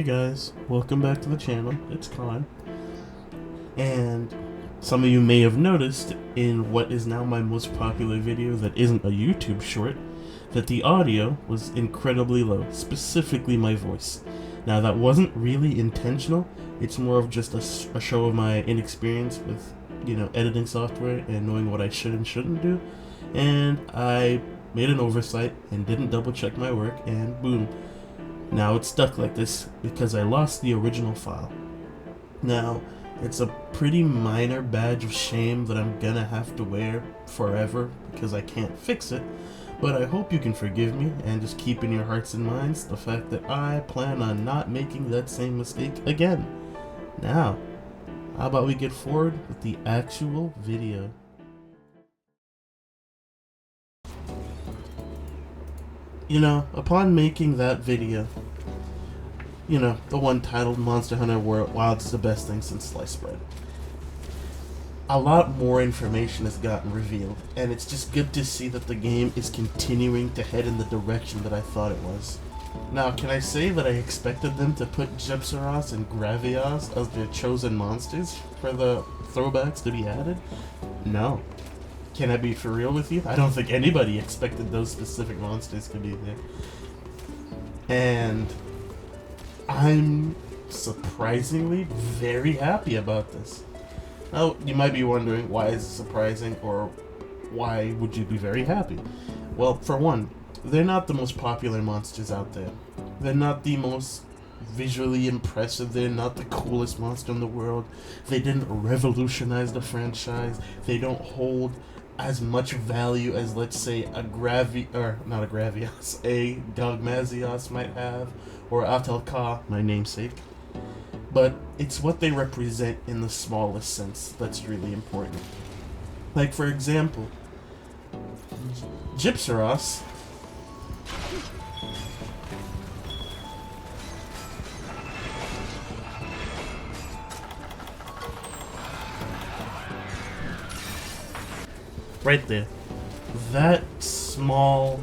Hey guys, welcome back to the channel. It's Khan. And some of you may have noticed in what is now my most popular video that isn't a YouTube short that the audio was incredibly low, specifically my voice. Now that wasn't really intentional, it's more of just a show of my inexperience with, editing software and knowing what I should and shouldn't do. And I made an oversight and didn't double check my work, and boom. Now it's stuck like this because I lost the original file. Now, it's a pretty minor badge of shame that I'm gonna have to wear forever because I can't fix it, but I hope you can forgive me and just keep in your hearts and minds the fact that I plan on not making that same mistake again. Now, how about we get forward with the actual video? Upon making that video, the one titled Monster Hunter Wilds is the best thing since sliced bread, a lot more information has gotten revealed, and it's just good to see that the game is continuing to head in the direction that I thought it was. Now, can I say that I expected them to put Gypceros and Gravios as their chosen monsters for the throwbacks to be added? No. Can I be for real with you? I don't think anybody expected those specific monsters to be there. And I'm surprisingly very happy about this. Now, you might be wondering, why is it surprising, or why would you be very happy? Well, for one, they're not the most popular monsters out there. They're not the most visually impressive. They're not the coolest monster in the world. They didn't revolutionize the franchise. They don't hold as much value as, let's say, a Dogmazios might have, or Ahtal-Khan, my namesake. But it's what they represent in the smallest sense that's really important. Like, for example, Gypceros right there. That small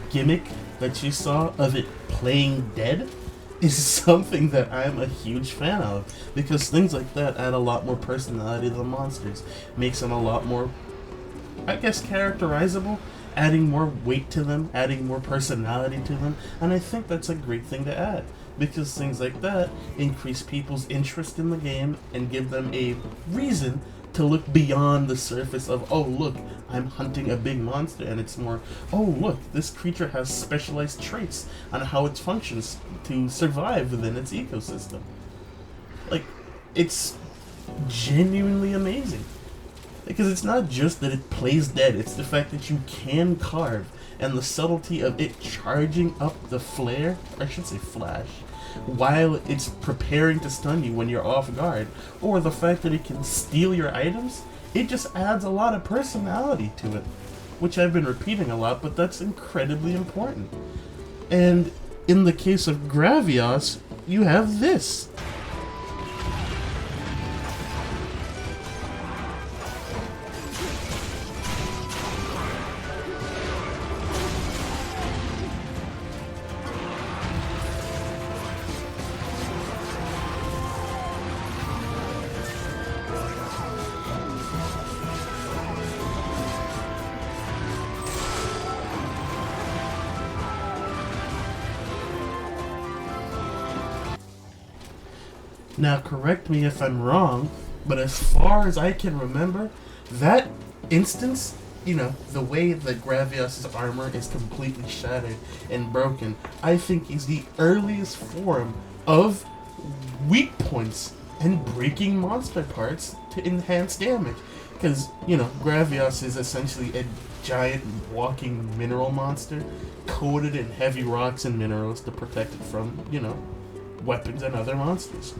gimmick that you saw of it playing dead is something that I'm a huge fan of, because things like that add a lot more personality to the monsters, makes them a lot more, I guess, characterizable, adding more weight to them, adding more personality to them, and I think that's a great thing to add, because things like that increase people's interest in the game and give them a reason to look beyond the surface of, oh look, I'm hunting a big monster, and it's more, oh look, this creature has specialized traits on how it functions to survive within its ecosystem. Like, it's genuinely amazing. Because it's not just that it plays dead, it's the fact that you can carve, and the subtlety of it charging up the flare, I should say flash, while it's preparing to stun you when you're off guard, or the fact that it can steal your items, it just adds a lot of personality to it, which I've been repeating a lot, but that's incredibly important. And in the case of Gravios, you have this. Now, correct me if I'm wrong, but as far as I can remember, that instance, the way that Gravios' armor is completely shattered and broken, I think is the earliest form of weak points and breaking monster parts to enhance damage. Because, Gravios is essentially a giant walking mineral monster coated in heavy rocks and minerals to protect it from, weapons and other monsters.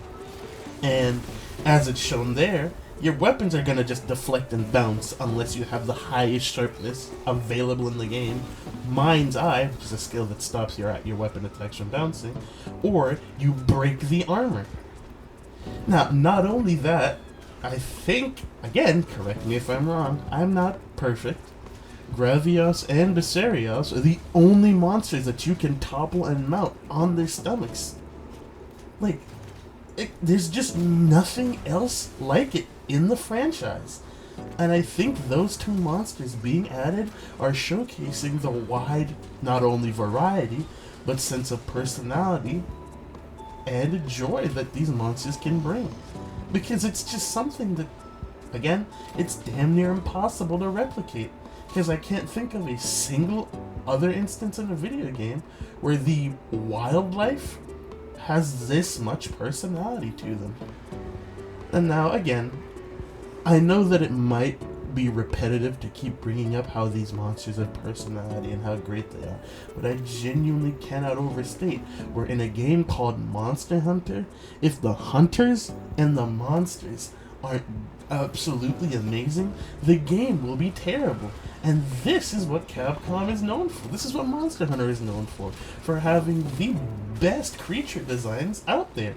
And as it's shown there, your weapons are going to just deflect and bounce unless you have the highest sharpness available in the game, Mind's Eye, which is a skill that stops your weapon attacks from bouncing, or you break the armor. Now, not only that, I think, again, correct me if I'm wrong, I'm not perfect, Gravios and Gypceros are the only monsters that you can topple and mount on their stomachs. Like, there's just nothing else like it in the franchise. And I think those two monsters being added are showcasing the wide, not only variety, but sense of personality and joy that these monsters can bring. Because it's just something that, again, it's damn near impossible to replicate. Because I can't think of a single other instance in a video game where the wildlife has this much personality to them. And now, again, I know that it might be repetitive to keep bringing up how these monsters have personality and how great they are, but I genuinely cannot overstate where in a game called Monster Hunter, if the hunters and the monsters aren't absolutely amazing, the game will be terrible. And this is what Capcom is known for. This is what Monster Hunter is known for having the best creature designs out there.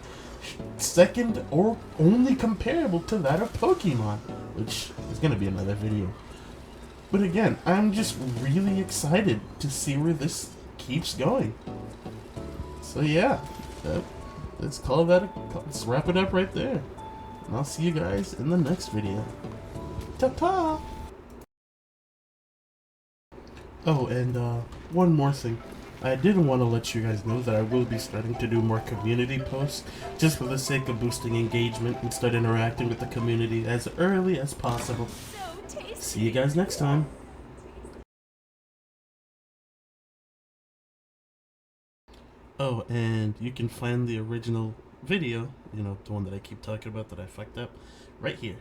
Second or only comparable to that of Pokemon, which is going to be another video. But again, I'm just really excited to see where this keeps going. So yeah, let's let's wrap it up right there. And I'll see you guys in the next video. Ta-ta! Oh, and one more thing. I did want to let you guys know that I will be starting to do more community posts, just for the sake of boosting engagement and start interacting with the community as early as possible. See you guys next time. Oh, and you can find the original video, the one that I keep talking about that I fucked up, right here.